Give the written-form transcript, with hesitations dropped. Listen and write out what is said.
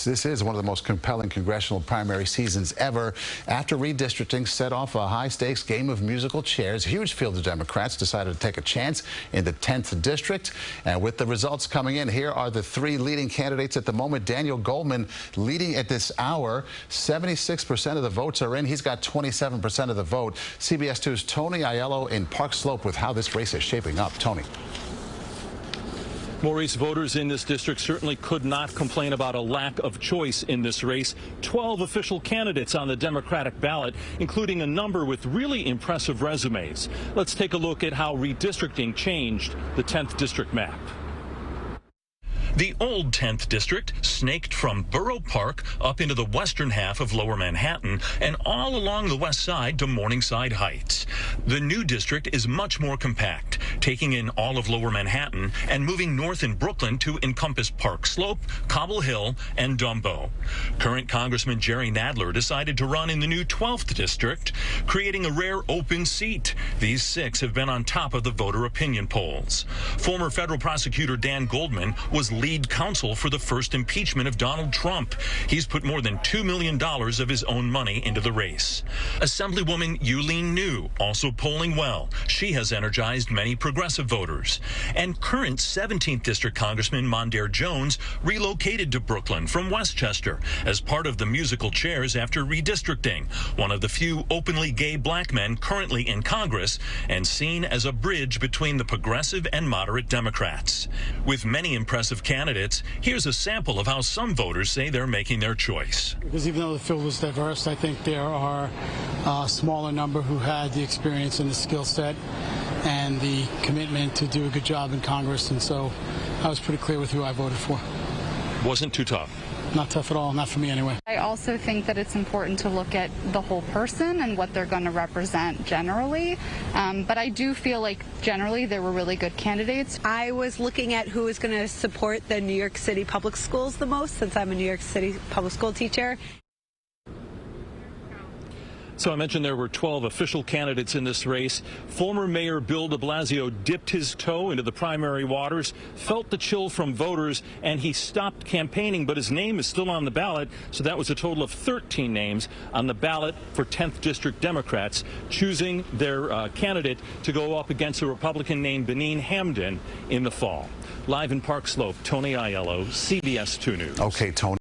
This is one of the most compelling congressional primary seasons ever. After redistricting set off a high-stakes game of musical chairs, a huge field of Democrats decided to take a chance in the 10th District. And with the results coming in, here are the three leading candidates at the moment. Daniel Goldman leading at this hour. 76% of the votes are in. He's got 27% of the vote. CBS 2's Tony Aiello in Park Slope with how this race is shaping up. Tony. Maurice, voters in this district certainly could not complain about a lack of choice in this race. 12 official candidates on the Democratic ballot, including a number with really impressive resumes. Let's take a look at how redistricting changed the 10th district map. The old 10th District snaked from Borough Park up into the western half of Lower Manhattan and all along the west side to Morningside Heights. The new district is much more compact, taking in all of Lower Manhattan and moving north in Brooklyn to encompass Park Slope, Cobble Hill, and Dumbo. Current Congressman Jerry Nadler decided to run in the new 12th District, creating a rare open seat. These 6 have been on top of the voter opinion polls. Former federal prosecutor Dan Goldman was lead counsel for the first impeachment of Donald Trump. He's put more than $2 million of his own money into the race. Assemblywoman Yulene New also polling well. She has energized many progressive voters. And current 17th District Congressman Mondaire Jones relocated to Brooklyn from Westchester as part of the musical chairs after redistricting, one of the few openly gay black men currently in Congress and seen as a bridge between the progressive and moderate Democrats. With many impressive candidates, here's a sample of how some voters say they're making their choice. Because even though the field was diverse, I think there are a smaller number who had the experience and the skill set and the commitment to do a good job in Congress, and so I was pretty clear with who I voted for. Wasn't too tough. Not tough at all, not for me anyway. I also think that it's important to look at the whole person and what they're going to represent generally, but I do feel like generally there were really good candidates. I was looking at who was going to support the New York City public schools the most, since I'm a New York City public school teacher. So I mentioned there were 12 official candidates in this race. Former Mayor Bill de Blasio dipped his toe into the primary waters, felt the chill from voters, and he stopped campaigning, but his name is still on the ballot. So that was a total of 13 names on the ballot for 10th District Democrats, choosing their candidate to go up against a Republican named Benin Hamden in the fall. Live in Park Slope, Tony Aiello, CBS 2 News. Okay, Tony.